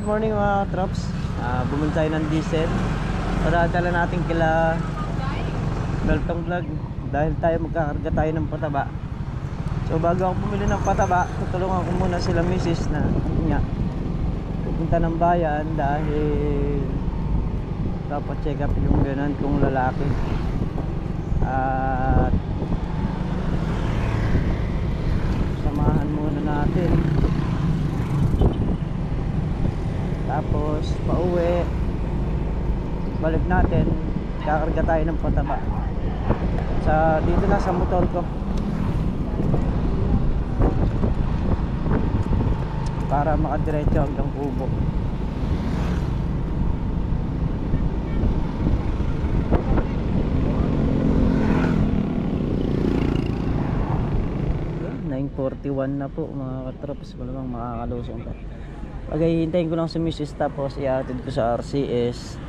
good morning mga trops. Bumili tayo ng diesel para dala natin kila Daltong Vlog dahil tayo magkakarga tayo ng pataba. So bago ako bumili ng pataba, tutulungan ko muna sila misis na nga pupunta ng bayan dahil dapat check up yung ganon kung lalaki. At samahan muna natin. Tapos pauwi, balik natin, kakarga tayo ng pataba dito na sa motor ko para makadiretso hanggang Kubo. Okay, 9:41 na po mga katrops, malamang makakalusong tayo. Hintayin ko lang si Mrs. tapos i-attend ko sa RCS.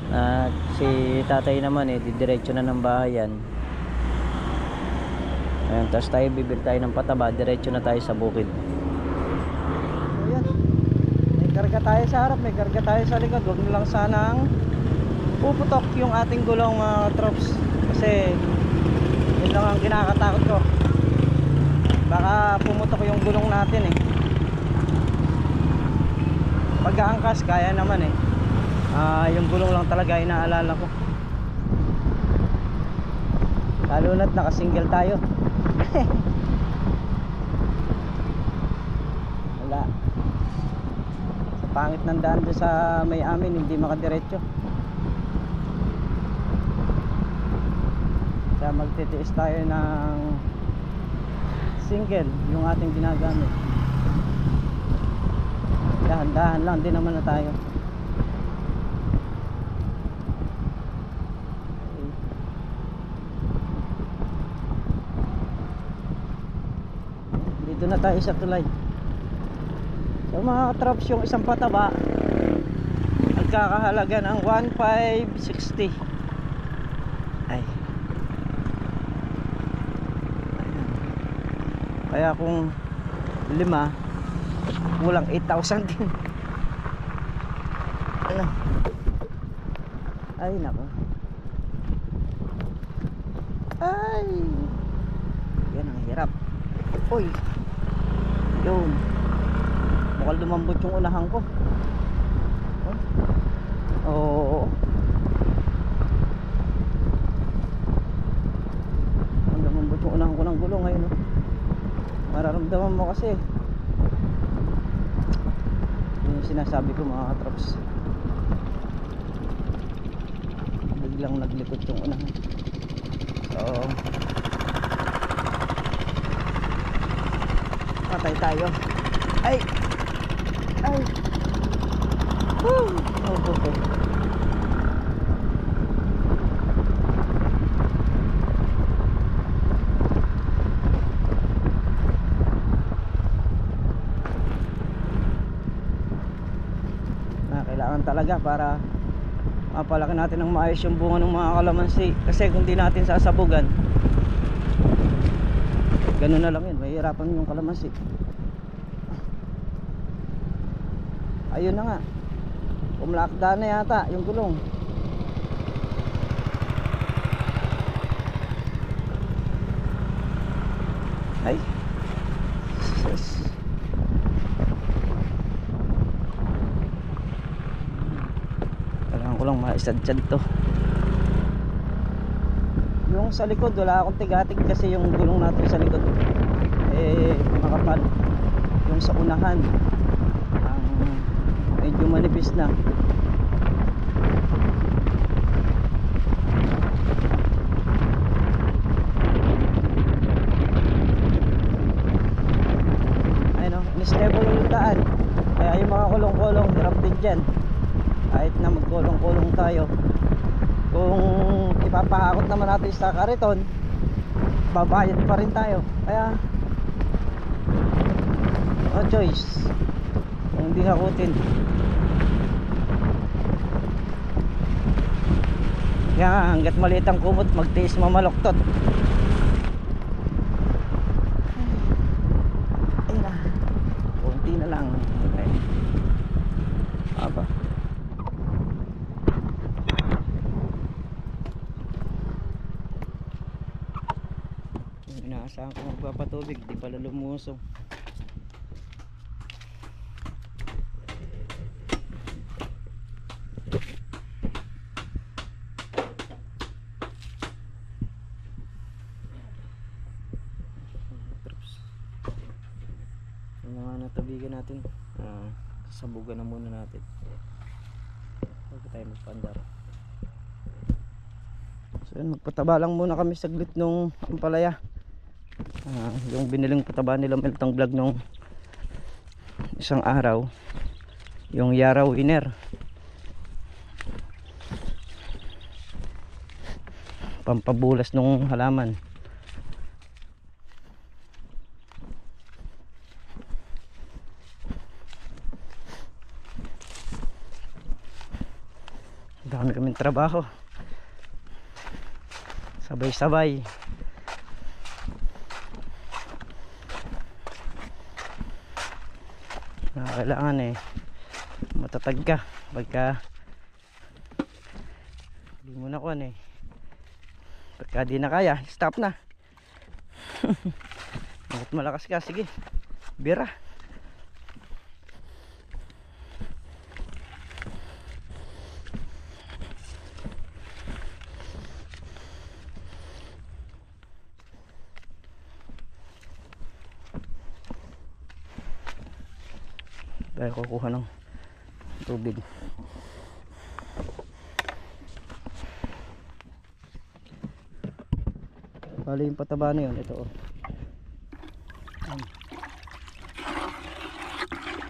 At si tatay naman didiretso na ng bahayan. Ayun, tapos tayo bibili tayo ng pataba, diretso na tayo sa bukid. Ayan, may karga tayo sa harap, may karga tayo sa likod. Huwag na lang sanang puputok yung ating gulong mga trops, kasi yun lang ang kinakatakot ko, baka pumutok yung gulong natin pag-aangkas kaya naman yung gulong lang talaga inaalala ko, lalo na't nakasingle tayo. Wala, sa pangit ng daan doon sa may amin, hindi makadiretso, kaya magtitiis tayo ng single yung ating ginagamit. Dahan-dahan lang din naman na tayo. Okay. Dito na tayo sa tulay. So mga traps, yung isang pataba nagkakahalaga ng 1,560. Ay. Kaya kung 5 kulang 8,000 din. Ano? Ay nako. Ay, yan ang hirap. Uy, yun, mukhang lumambot yung unahan ko. Oo, lumambot yung unahan ko ng gulong ngayon. Mararamdaman mo kasi yung sinasabi ko mga katrops, biglang naglikot yung unahan. So patay tayo. Ay ay, woo, okay. Kailangan talaga para mapalaki natin ng maayos yung bunga ng mga kalamansi, kasi kung di natin sasabugan, ganun na lang yun, mahihirapan yung kalamansi. Ayun na nga, umlakda na yata yung gulong. Ay yes. Kailangan ko lang maisadjad to. Yung sa likod wala akong tigatig kasi yung gulong natin sa likod makapal. Yung sa unahan medyo manipis na. Ayun, unstable yung daan, kaya yung mga kulong-kulong hirap din dyan. Kahit na magkulong-kulong tayo, kung ipapahakot naman natin sa kariton, babayad pa rin tayo. Kaya no choice kung hindi hakutin. Kaya hanggat maliit ang kumot, magtiis mamaloktot. Ay na, konti na lang. Okay. pa. Yung inaasahan ko magpapatubig, di pala lumusong. Yung mga natubigan natin, sabugan na muna natin bago tayo magpandar. So yun, magpataba lang muna kami saglit nung ampalaya. Yung biniling pataba nila Meltong Vlog nung isang araw, yung Yara Winner, pampabulas nung halaman. Dami kaming trabaho, sabay-sabay. Kailangan matatag ka pagka hindi mo na kuhan pagka di na kaya, stop na. Bakit malakas ka, sige, bira. Tayo kukuha ng tubig. Bali yung pataba na yun, ito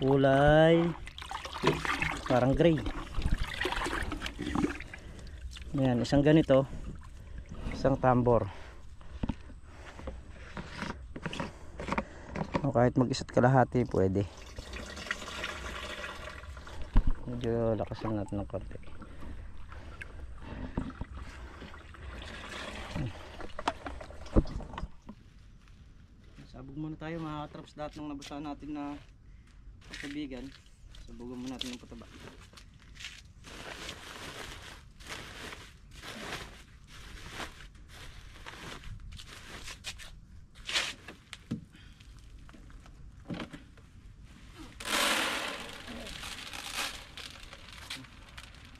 kulay parang gray. Ayan, isang ganito, isang tambor, o kahit mag-isa't kalahati pwede. Medyo lakasan natin ng konti. Sabog muna tayo mga traps, lahat ng nabasa natin na katubigan. Sabugan muna natin ng pataba.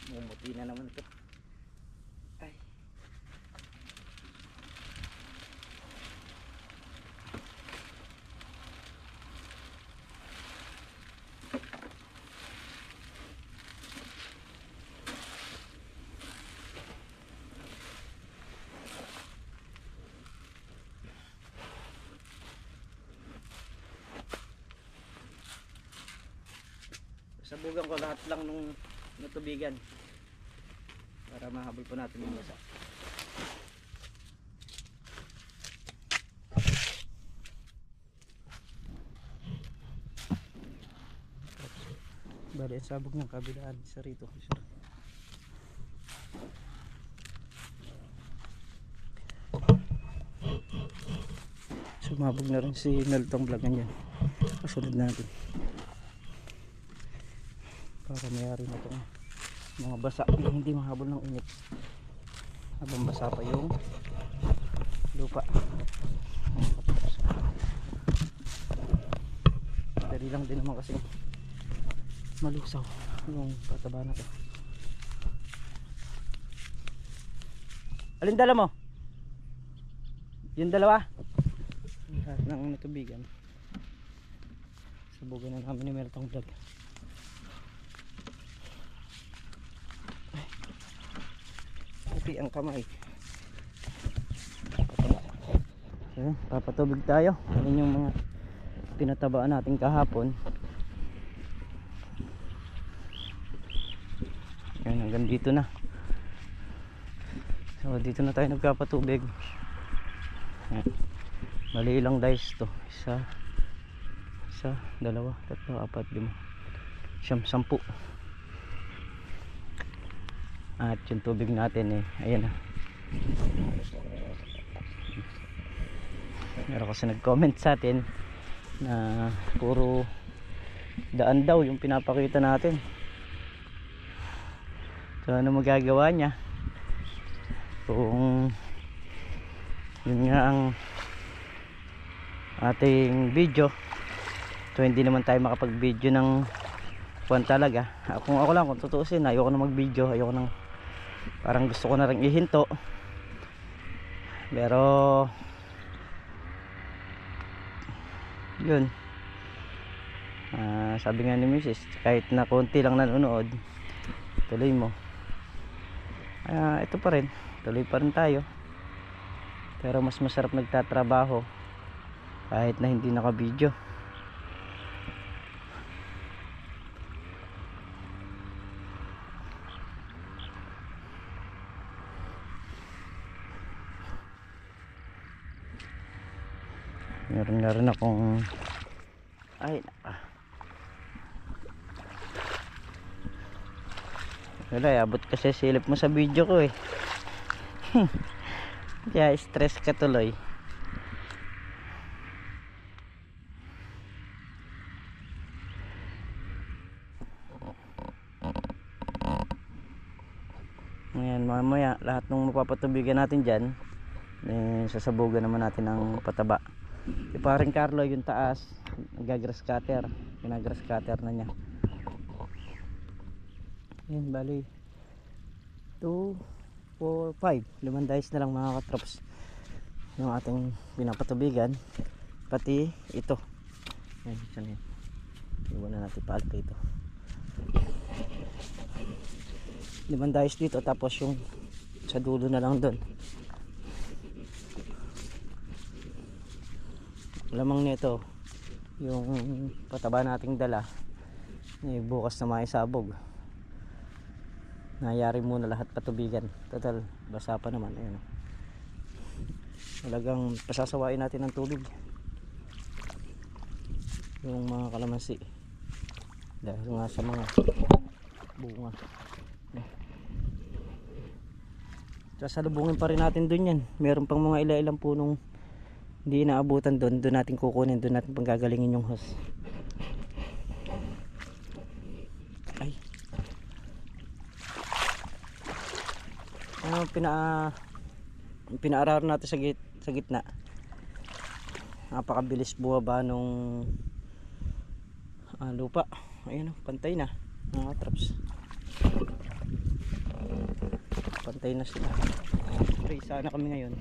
Mumuti na naman ito. Ay. Sabugan ko lahat lang nung natubigan para mahabol po natin yung basa. Bali, sabog ng kabilaan sa rito. Sumabog na rin si Meltong Vlog yan. Kasunod natin para mayari na itong mga basa na hindi mahabol ng init habang basa pa yung lupa. Dali lang din naman kasi malusaw yung pataba na to. Alin dala mo? Yung dalawa? Lahat ng natubigan sabugan na namin ni Meltong Vlog. Ang kamay. So, papatubig tayo. Yan yung mga pinatabaan natin kahapon. Yan, hanggang dito na. So dito na tayo nagpapatubig. Yan. Mali ilang dice to. Isa, dalawa, tatlo, apat, lima, siyam, 10. At yung tubig natin ayan na. Meron kasi nag-comment sa atin na puro daan daw yung pinapakita natin. So ano magagawa niya kung yun nga ang ating video. So hindi naman tayo makapag video ng kuwan talaga. Kung ako lang, kung tutuusin, ayoko na mag video, ayoko nang, parang gusto ko na rin ihinto. Pero yun, sabi nga ni Mrs., kahit na konti lang nanonood, tuloy mo. Ito pa rin, tuloy pa rin tayo. Pero mas masarap nagtatrabaho kahit na hindi naka-video. Meron na rin akong wala, abot kasi silip mo sa video ko eh. Kaya stress ka tuloy. Ngayon mamaya lahat ng mapapatubigan natin dyan, sasabugan naman natin ng pataba. Si paring Carlo yung taas, nagagrass cutter, pinagrass cutter na niya. Yan, bali 2, 4, 5, 5 dice na lang mga katrops yung ating pinapatubigan, pati ito. Yan, saan yan, iwan na natin paalta ito. 5 dice dito, tapos yung sa dulo na lang doon. Lamang nito yung pataba nating dala, bukas na maisabog. Nayari muna lahat patubigan, total basa pa naman. Ayan, talagang pasasawain natin ng tubig yung mga kalamansi dahil nga sa mga bunga. Sasalubungin pa rin natin dun yan. Meron pang mga ilang punong hindi inaabutan doon. Doon natin kukunin, doon natin panggagalingin yung hose. Ay, pinaararan natin sa gitna. Napakabilis buwaba nung lupa. Ayun, pantay na mga traps. Pantay na sila. Spray sana kami ngayon.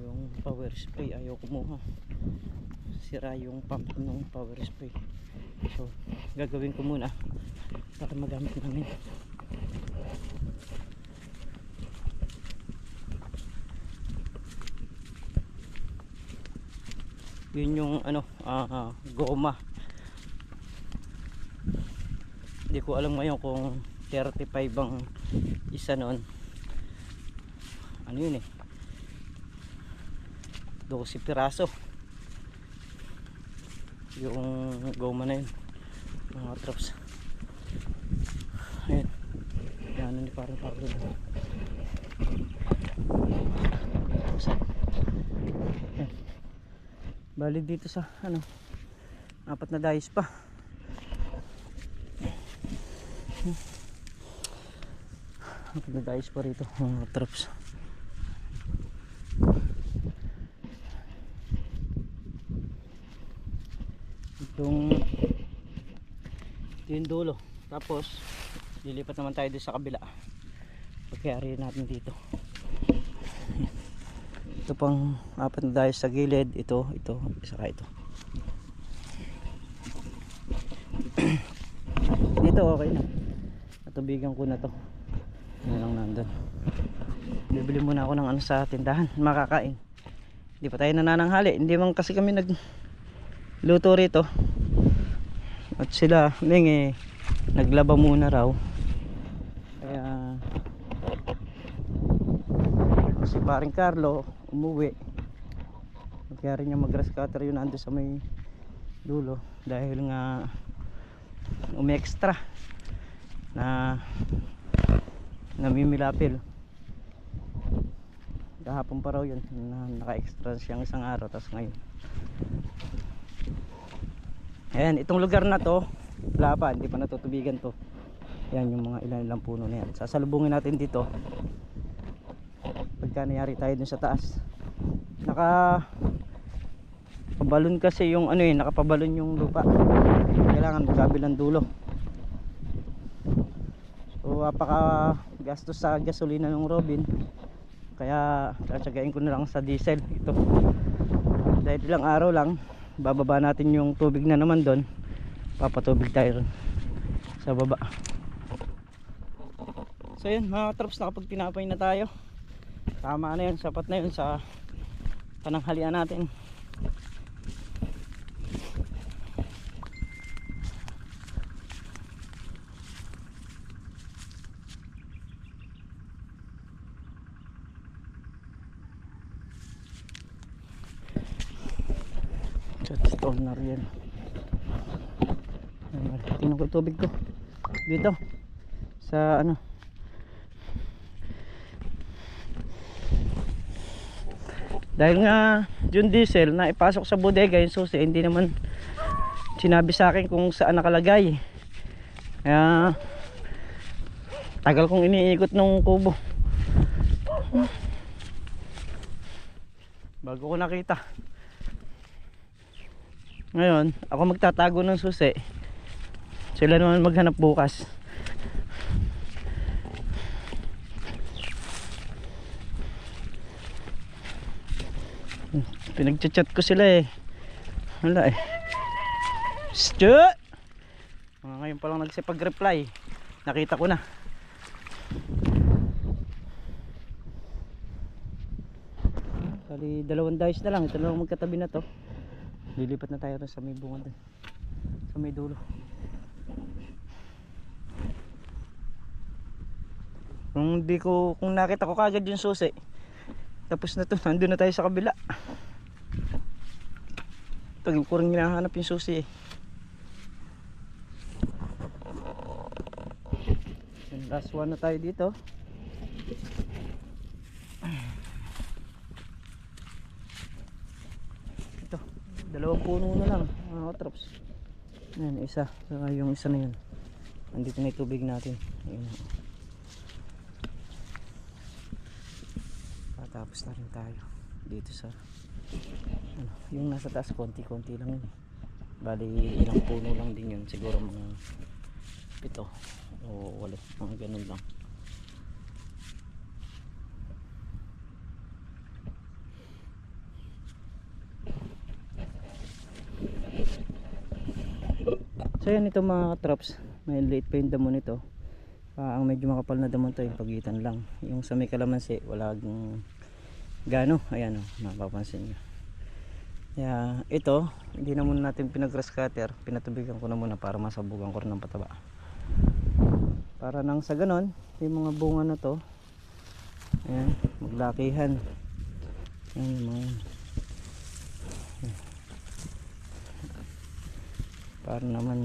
Yung power spray ayaw kumuha, sira yung pump ng power spray. So gagawin ko muna para magamit namin. Yun yung goma. Hindi ko alam ngayon kung 35 ang isa noon. Ano yun eh, 12 piraso yung goma na yun mga traps. Ayan, yan ni parang Carlo. Bali dito sa 4 na dice pa. Apat na dice pa rito mga traps. Ito yung dulo, tapos lilipat naman tayo doon sa kabila. Pagkayari natin dito. Ito pang 4 na dice sa gilid. Ito, saka ito. Dito okay na, natubigan ko na to. Ano lang nandun. Bibili muna ako ng sa tindahan, makakain. Hindi pa tayo nanananghali, hindi man kasi kami nagluto rito. At sila naglaba muna raw. Kaya si paring Carlo umuwi. Kaya rin niya mag-grass cutter yun nandun sa may dulo. Dahil nga umi-extra na namimilapil. Kahapon pa raw yun, naka-extra siyang isang araw. Tapos ngayon, ayan, itong lugar na to wala pa, hindi pa natutubigan to. Yan yung mga ilang puno na yan. Sasalubungin natin dito pagka nangyari tayo dun sa taas. Nakapabalon kasi yung ano nakapabalon yung lupa. Kailangan magkabilang dulo. So apaka gastos sa gasolina ng Robin. Kaya tsatsagain ko na lang sa diesel ito. Dahil ilang araw lang bababa natin yung tubig na naman doon. Papatubig tayo ron sa baba. So yun mga katrops, nakapag tinapay na tayo. Tama na yun, sapat na yun sa pananghalian natin. Stone na rin. Tingnan ko yung tubig ko dito sa ano. Dahil nga yung diesel na ipasok sa bodega yung susi, hindi naman sinabi sa akin kung saan nakalagay. Kaya tagal kong iniikot ng kubo bago ko nakita. Ngayon ako magtatago ng susi, sila naman maghanap bukas. Pinagchat-chat ko sila wala Stut! Ngayon pa lang nagsipag-reply, nakita ko na. Kali dalawang dice na lang, ito lang magkatabi na to. Lilipat na tayo sa may bunga dun, sa may dulo. Kung nakita ko kagad yung susi, tapos na to, nandun na tayo sa kabila. Tagal ko rin hinahanap yung susi Last one na tayo dito. Ito, dalawang puno na lang mga katrops. Ayan, isa, saka yung isa na yun. Andito na yung tubig natin. Ayan. Tapos na rin tayo dito sa yung nasa taas, konti-konti lang yun. Bali ilang puno lang din yun, siguro mga 7 o 8, mga ganun lang. So yan, ito mga traps, may liit pa yung damo nito. Ang medyo makapal na damo to, yung pagitan lang. Yung sa may kalamansi wala gano, ayan mapapansin nyo. Kaya ito, hindi na muna natin pinag-grass cutter, pinatubigan ko na muna para masabugan ko rin ng pataba. Para nang sa ganon, yung mga bunga na to, ayan, maglakihan. Ayan yung mga yan. Para naman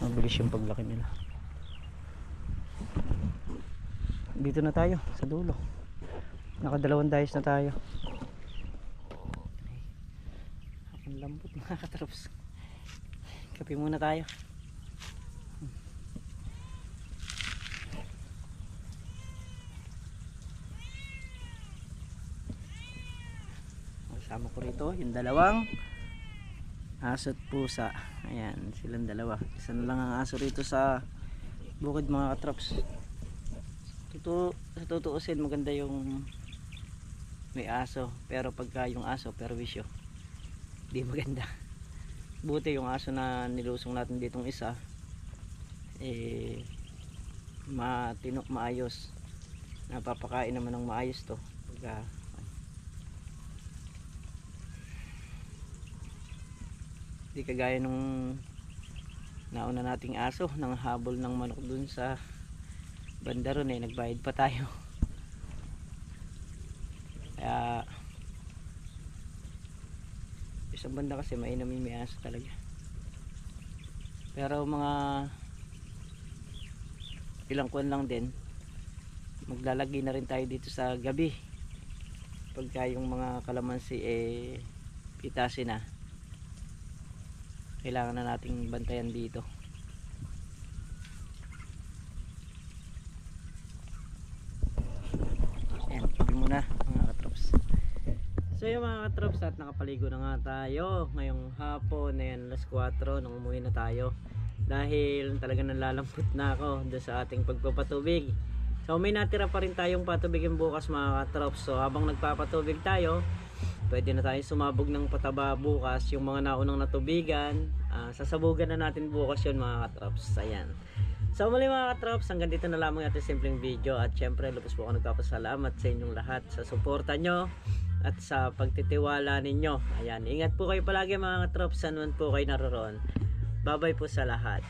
mabilis yung paglaki nila. Dito na tayo sa dulo, nakadalawang dice na tayo. Ang lambot mga katrops. Kape muna tayo. Kasama ko rito yung dalawang aso at pusa. Ayan, silang dalawa. Isa na lang ang aso rito sa bukid mga katrops. Sa tutuusin maganda yung may aso, pero pagka yung aso perwisyo, di maganda. Buti yung aso na nilusong natin ditong isa maayos, napapakain naman ng maayos to. Pagka di kagaya nung nauna nating aso nang habol ng manok dun sa banda ron, nagbayad pa tayo. Kaya isang banda kasi mainam yung may aso talaga. Pero mga ilang kuwan lang din, maglalagay na rin tayo dito sa gabi pagka yung mga kalamansi pitasin na. Kailangan na nating bantayan dito ngayon mga katrops at nakapaligo na nga tayo ngayong hapon. Ayan, alas 4 nung umuwi na tayo. Dahil talagang nalalampot na ako doon sa ating pagpapatubig. So may natira pa rin tayong patubigin bukas mga katrops. So habang nagpapatubig tayo, pwede na tayo sumabog ng pataba bukas. Yung mga naunang natubigan, sasabugan na natin bukas yun mga katrops. Ayan. So muli mga katrops, hanggang dito na lamang ating simpleng video. At syempre lubos po ako nagpapasalamat sa inyong lahat sa suporta nyo at sa pagtitiwala ninyo. Ayan, ingat po kayo palagi mga katrops, saan man po kayo naroon. Bye bye po sa lahat.